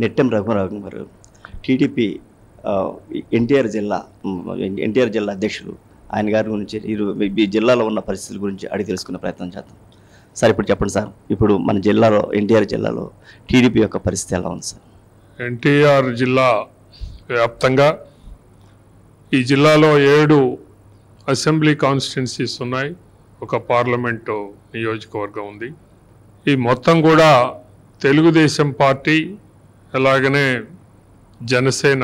నెట్టెం రఘురావు గారు టీడీపీ ఎన్టీఆర్ జిల్లా అధ్యక్షులు, ఆయన గారి గురించి ఈ జిల్లాలో ఉన్న పరిస్థితుల గురించి అడిగి తెలుసుకునే ప్రయత్నం చేద్దాం. సార్, ఇప్పుడు చెప్పండి సార్, ఇప్పుడు మన జిల్లాలో ఎన్టీఆర్ జిల్లాలో టీడీపీ యొక్క పరిస్థితి ఎలా ఉంది సార్? ఎన్టీఆర్ జిల్లా వ్యాప్తంగా ఈ జిల్లాలో 7 అసెంబ్లీ కాన్స్టిట్యున్సీస్ ఉన్నాయి, ఒక పార్లమెంటు నియోజకవర్గం ఉంది. ఈ మొత్తం కూడా తెలుగుదేశం పార్టీ, అలాగనే జనసేన,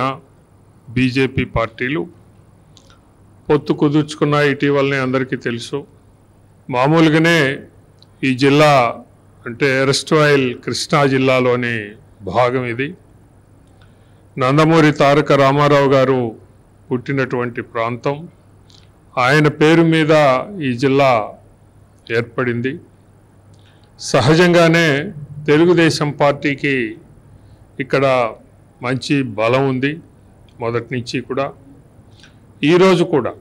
బీజేపీ పార్టీలు పొత్తు కుదుర్చుకున్న ఇటీవలనే అందరికీ తెలుసు. మామూలుగానే ఈ జిల్లా అంటే ఎర్స్ట్వైల్ కృష్ణా జిల్లాలోని భాగం ఇది. నందమూరి తారక రామారావు గారు పుట్టినటువంటి ప్రాంతం. ఆయన పేరు మీద ఈ జిల్లా ఏర్పడింది. సహజంగానే తెలుగుదేశం పార్టీకి ఇక్కడ మంచి బలం ఉంది మొదటి నుంచి కూడా. ఈరోజు కూడా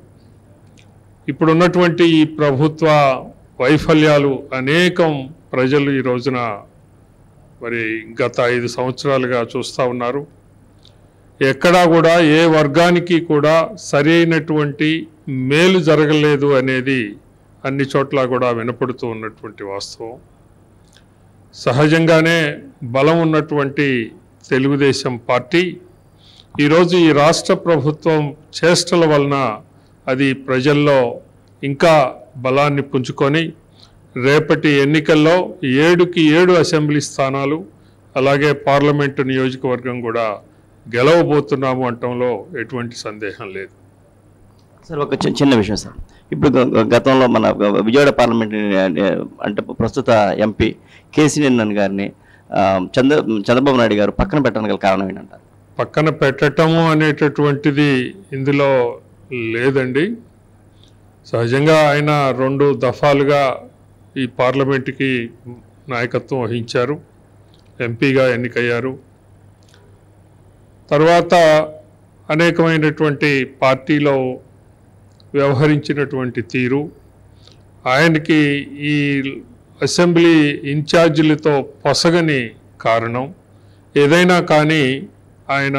ఇప్పుడున్నటువంటి ఈ ప్రభుత్వ వైఫల్యాలు అనేకం ప్రజలు ఈ రోజున మరి గత 5 సంవత్సరాలుగా చూస్తూ ఉన్నారు. ఎక్కడా కూడా ఏ వర్గానికి కూడా సరైనటువంటి మేలు జరగలేదు అనేది అన్ని చోట్ల కూడా వినపడుతూ ఉన్నటువంటి వాస్తవం. సహజంగానే బలం ఉన్నటువంటి తెలుగుదేశం పార్టీ ఈరోజు ఈ రాష్ట్ర ప్రభుత్వం చేష్టల వలన అది ప్రజల్లో ఇంకా బలాన్ని పుంజుకొని రేపటి ఎన్నికల్లో 7కి 7 అసెంబ్లీ స్థానాలు, అలాగే పార్లమెంటు నియోజకవర్గం కూడా గెలవబోతున్నాము అనటంలో ఎటువంటి సందేహం లేదు. సార్, ఒక చిన్న విషయం సార్, ఇప్పుడు గతంలో మన విజయవాడ పార్లమెంట్ అంటే ప్రస్తుత ఎంపీ కేసీఆర్ గారిని చంద్రబాబు నాయుడు గారు పక్కన పెట్టడానికి గల కారణం ఏంటంటారు? పక్కన పెట్టటము అనేటటువంటిది ఇందులో లేదండి. సహజంగా ఆయన 2 దఫాలుగా ఈ పార్లమెంటుకి నాయకత్వం వహించారు, ఎంపీగా ఎన్నికయ్యారు. తర్వాత అనేకమైనటువంటి పార్టీలో వ్యవహరించినటువంటి తీరు, ఆయనకి ఈ అసెంబ్లీ ఇన్ఛార్జీలతో పొసగని కారణం. ఏదైనా కానీ ఆయన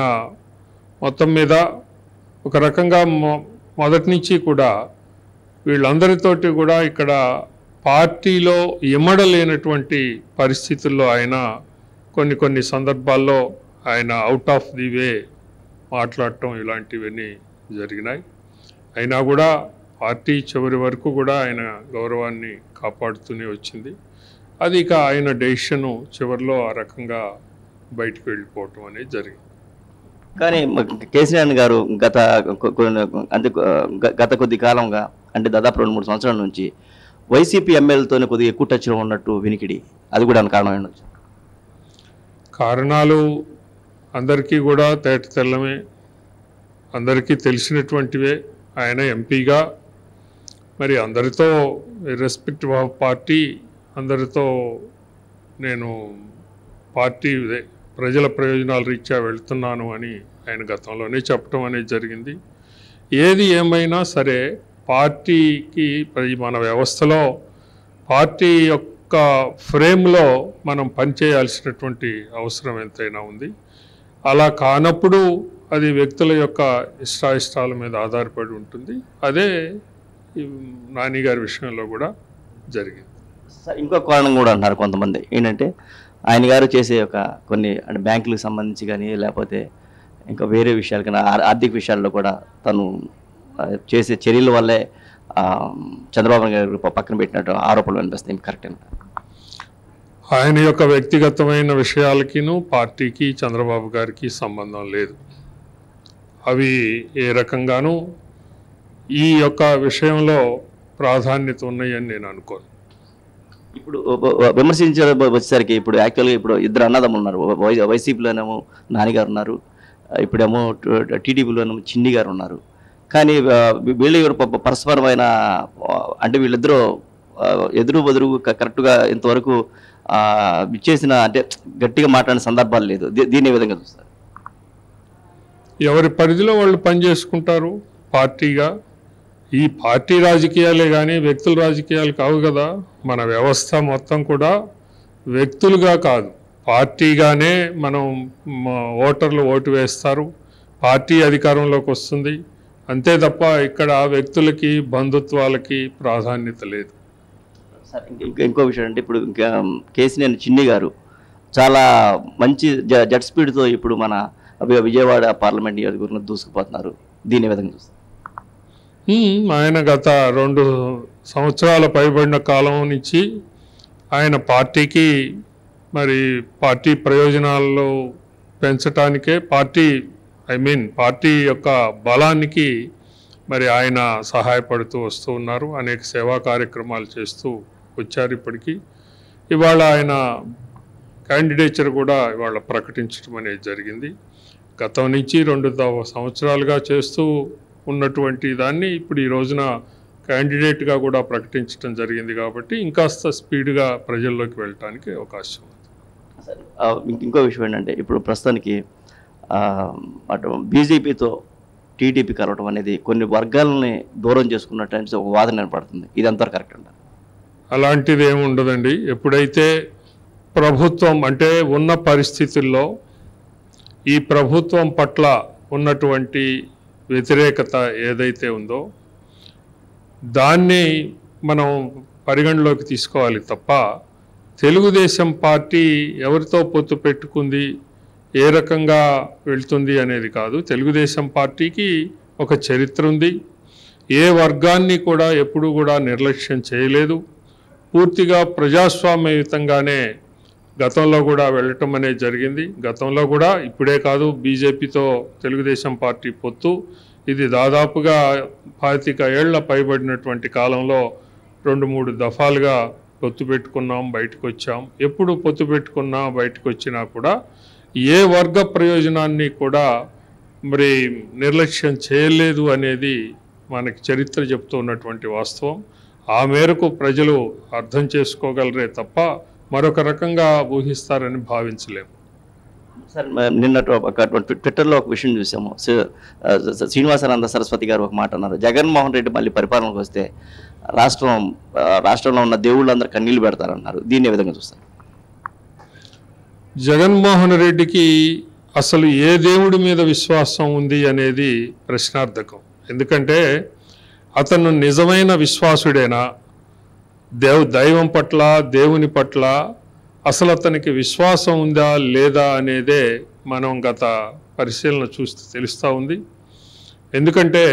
మొత్తం మీద ఒక రకంగా మొదటి నుంచి కూడా వీళ్ళందరితోటి కూడా ఇక్కడ పార్టీలో ఇమడలేనటువంటి పరిస్థితుల్లో ఆయన కొన్ని సందర్భాల్లో ఆయన అవుట్ ఆఫ్ ది వే మాట్లాడటం ఇలాంటివన్నీ జరిగినాయి. అయినా కూడా పార్టీ చివరి వరకు కూడా ఆయన గౌరవాన్ని కాపాడుతూనే వచ్చింది. అది ఇక ఆయన డెసిషను చివరిలో ఆ రకంగా బయటకు వెళ్ళిపోవటం అనేది జరిగింది. కానీ కేసీఆర్ గారు గత కొద్ది కాలంగా అంటే దాదాపు 2-3 సంవత్సరాల నుంచి వైసీపీ ఎమ్మెల్యేలతోనే కొద్దిగా ఎక్కువ టచ్లో ఉన్నట్టు వినికిడి, అది కూడా కారణం ఏంటో? కారణాలు అందరికీ కూడా తేట తెల్లమే, అందరికీ తెలిసినటువంటివే. ఆయన ఎంపీగా మరి అందరితో రెస్పెక్టివ్ ఆఫ్ పార్టీ, అందరితో నేను పార్టీ ప్రజల ప్రయోజనాల రీత్యా వెళ్తున్నాను అని ఆయన గతంలోనే చెప్పడం అనేది జరిగింది. ఏది ఏమైనా సరే పార్టీకి మన వ్యవస్థలో పార్టీ యొక్క ఫ్రేమ్లో మనం పనిచేయాల్సినటువంటి అవసరం ఎంతైనా ఉంది. అలా కానప్పుడు అది వ్యక్తుల యొక్క ఇష్టాయిష్టాల మీద ఆధారపడి ఉంటుంది. అదే నాని గారి విషయంలో కూడా జరిగింది. ఇంకో కారణం కూడా అంటున్నారు కొంతమంది, ఏంటంటే ఆయన గారు చేసే కొన్ని అంటే బ్యాంకులకు సంబంధించి కానీ లేకపోతే ఇంకా వేరే విషయాలు కానీ ఆర్థిక విషయాల్లో కూడా తను చేసే చర్యల వల్లే చంద్రబాబు గారు పక్కన పెట్టినట్టు ఆరోపణలు అనిపిస్తాయి. కరెక్ట్? ఆయన యొక్క వ్యక్తిగతమైన విషయాలకిను పార్టీకి చంద్రబాబు గారికి సంబంధం లేదు. అవి ఏ రకంగానూ ఈ యొక్క విషయంలో ప్రాధాన్యత ఉన్నాయని నేను అనుకోను. ఇప్పుడు విమర్శించే వచ్చేసరికి ఇప్పుడు యాక్చువల్గా ఇప్పుడు 2 అన్నదమ్ములు ఉన్నారు. వైసీపీలోనేమో నానిగారు ఉన్నారు, ఇప్పుడేమో టీడీపీలోనేమో చిన్ని గారు ఉన్నారు. కానీ వీళ్ళు పరస్పరమైన అంటే వీళ్ళిద్దరూ ఎదురు బదురు కరెక్ట్గా ఇంతవరకు ఇచ్చేసిన అంటే గట్టిగా మాట్లాడిన సందర్భాలు లేదు. దీన్ని ఏ విధంగా చూస్తారు? ఎవరి పరిధిలో వాళ్ళు పనిచేసుకుంటారు పార్టీగా. ఈ పార్టీ రాజకీయాలే కానీ వ్యక్తుల రాజకీయాలు కావు కదా. మన వ్యవస్థ మొత్తం కూడా వ్యక్తులుగా కాదు, పార్టీగానే మనం ఓటర్లు ఓటు వేస్తారు, పార్టీ అధికారంలోకి వస్తుంది, అంతే తప్ప ఇక్కడ వ్యక్తులకి బంధుత్వాలకి ప్రాధాన్యత లేదు. సార్ ఇంకో విషయం అంటే ఇప్పుడు కేసినేని చిన్ని గారు చాలా మంచి జెట్ స్పీడ్తో ఇప్పుడు మన విజయవాడ పార్లమెంట్ నియోజకవర్గంలో దూసుకుపోతున్నారు. దీని విధంగా చూస్తారు? ఆయన గత 2 సంవత్సరాల పైబడిన కాలం నుంచి ఆయన పార్టీకి మరి పార్టీ ప్రయోజనాల్లో పెంచటానికే పార్టీ యొక్క బలానికి మరి ఆయన సహాయపడుతూ వస్తూ ఉన్నారు. అనేక సేవా కార్యక్రమాలు చేస్తూ వచ్చారు. ఇప్పటికీ ఇవాళ ఆయన క్యాండిడేచర్ కూడా ఇవాళ ప్రకటించడం అనేది జరిగింది. గతం నుంచి 2 సంవత్సరాలుగా చేస్తూ ఉన్నటువంటి దాన్ని ఇప్పుడు ఈ రోజున క్యాండిడేట్గా కూడా ప్రకటించడం జరిగింది. కాబట్టి ఇంకాస్త స్పీడ్గా ప్రజల్లోకి వెళ్ళటానికి అవకాశం ఉంది. ఇంకో విషయం ఏంటంటే ఇప్పుడు ప్రస్తుతానికి అటు బీజేపీతో టీడీపీ కలవడం అనేది కొన్ని వర్గాలని దూరం చేసుకున్నట్టు ఒక వాదన ఏర్పడుతుంది. ఇది ఎంతవరకు కరెక్ట్ అంటారు? అలాంటిది ఏమి ఉండదండి. ఎప్పుడైతే ప్రభుత్వం అంటే ఉన్న పరిస్థితుల్లో ఈ ప్రభుత్వం పట్ల ఉన్నటువంటి వ్యతిరేకత ఏదైతే ఉందో దాన్ని మనం పరిగణలోకి తీసుకోవాలి తప్ప తెలుగుదేశం పార్టీ ఎవరితో పొత్తు పెట్టుకుంది, ఏ రకంగా వెళ్తుంది అనేది కాదు. తెలుగుదేశం పార్టీకి ఒక చరిత్ర ఉంది. ఏ వర్గాన్ని కూడా ఎప్పుడూ కూడా నిర్లక్ష్యం చేయలేదు. పూర్తిగా ప్రజాస్వామ్యయుతంగానే గతంలో కూడా వెళ్ళటం అనేది జరిగింది. గతంలో కూడా ఇప్పుడే కాదు, బీజేపీతో తెలుగుదేశం పార్టీ పొత్తు ఇది దాదాపుగా 25 ఏళ్ల పైబడినటువంటి కాలంలో 2-3 దఫాలుగా పొత్తు పెట్టుకున్నాం, బయటకు వచ్చాం. ఎప్పుడు పొత్తు పెట్టుకున్నా బయటకు వచ్చినా కూడా ఏ వర్గ ప్రయోజనాన్ని కూడా మరి నిర్లక్ష్యం చేయలేదు అనేది మనకి చరిత్ర చెప్తూ ఉన్నటువంటి వాస్తవం. ఆ మేరకు ప్రజలు అర్థం చేసుకోగలరే తప్ప మరొక రకంగా ఊహిస్తారని భావించలేము. సార్ ట్విట్టర్లో ఒక విషయం చూసాము. శ్రీనివాసానంద సరస్వతి గారు ఒక మాట అన్నారు, జగన్మోహన్ రెడ్డి మళ్ళీ పరిపాలనకు వస్తే రాష్ట్రంలో ఉన్న దేవుళ్ళందరూ కన్నీళ్లు పెడతారన్నారు. దీన్ని ఏ విధంగా చూస్తారు? జగన్మోహన్ రెడ్డికి అసలు ఏ దేవుడి మీద విశ్వాసం ఉంది అనేది ప్రశ్నార్థకం. ఎందుకంటే అతను నిజమైన విశ్వాసుడేనా, దైవం పట్ల దేవుని పట్ల అసలు అతనికి విశ్వాసం ఉందా లేదా అనేదే మనం గత పరిశీలన చూస్తే తెలుస్తూ ఉంది. ఎందుకంటే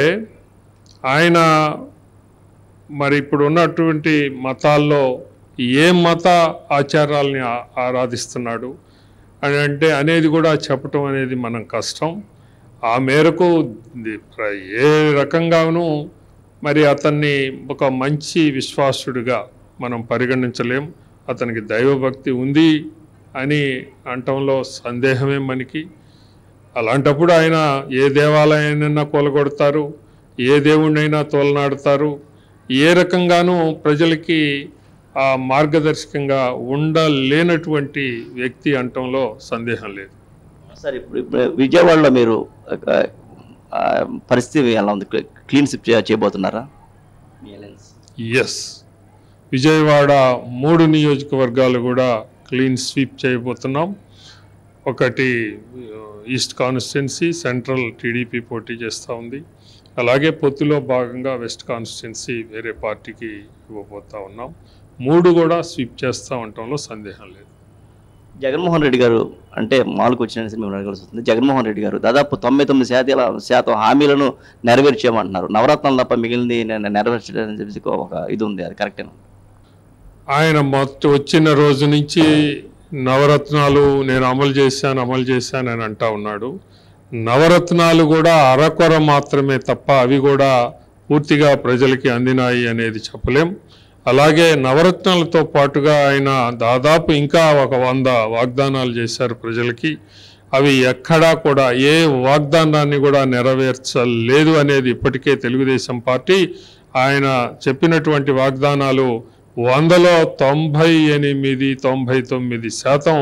ఆయన మరి ఇప్పుడు ఉన్నటువంటి మతాల్లో ఏ మత ఆచారాలని ఆరాధిస్తున్నాడు అని అనేది కూడా చెప్పటం అనేది మనం కష్టం. ఆ మేరకు ఏ రకంగానూ మరి అతన్ని ఒక మంచి విశ్వాసుడిగా మనం పరిగణించలేం. అతనికి దైవభక్తి ఉంది అని అంటంలో సందేహమే మనకి. అలాంటప్పుడు ఆయన ఏ దేవాలయాన్నైనా కూలగొడతారు, ఏ దేవుణ్ణైనా తోలనాడతారు. ఏ రకంగానూ ప్రజలకి ఆ మార్గదర్శకంగా ఉండలేనటువంటి వ్యక్తి అంటంలో సందేహం లేదు. సార్ ఇప్పుడు విజయవాడలో మీరు పరిస్థితి ఎలా ఉంది? క్లీన్ స్వీప్ చేయబోతున్నారా? ఎస్, విజయవాడ 3 నియోజకవర్గాలు కూడా క్లీన్ స్వీప్ చేయబోతున్నాం. ఒకటి ఈస్ట్ కాన్స్టిట్యున్సీ, సెంట్రల్ టీడీపీ పోటీ చేస్తూ ఉంది. అలాగే పొత్తులో భాగంగా వెస్ట్ కాన్స్టిట్యున్సీ వేరే పార్టీకి ఇవ్వబోతూ ఉన్నాం. 3 కూడా స్వీప్ చేస్తూ ఉండటంలో సందేహం లేదు. జగన్మోహన్ రెడ్డి గారు అంటే మాలకు వచ్చిన మేము అడగాల్సి వస్తుంది. జగన్మోహన్ రెడ్డి గారు దాదాపు 99% హామీలను నెరవేర్చామంటున్నారు. నవరత్నాలు తప్ప మిగిలింది నెరవేర్చడానికి చెప్పి ఒక ఇది ఉంది, అది కరెక్టేనా? ఆయన మొత్తం వచ్చిన రోజు నుంచి నవరత్నాలు నేను అమలు చేశాను అని అంటా ఉన్నాడు. నవరత్నాలు కూడా అరకొర మాత్రమే తప్ప అవి కూడా పూర్తిగా ప్రజలకి అందినాయి అనేది చెప్పలేం. అలాగే నవరత్నాలతో పాటుగా ఆయన దాదాపు ఇంకా ఒక 100 వాగ్దానాలు చేశారు ప్రజలకి. అవి ఎక్కడా కూడా ఏ వాగ్దానాన్ని కూడా నెరవేర్చలేదు అనేది ఇప్పటికే తెలుగుదేశం పార్టీ ఆయన చెప్పినటువంటి వాగ్దానాలు 100లో 98-99%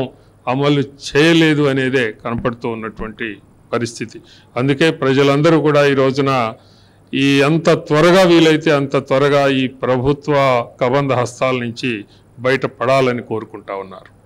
అమలు చేయలేదు అనేదే కనపడుతూ ఉన్నటువంటి పరిస్థితి. అందుకే ప్రజలందరూ కూడా ఈ రోజున ఎంత త్వరగా వీలైతే అంత త్వరగా ఈ ప్రభుత్వ కబంధ హస్తాల నుంచి బయటపడాలని కోరుకుంటా ఉన్నారు.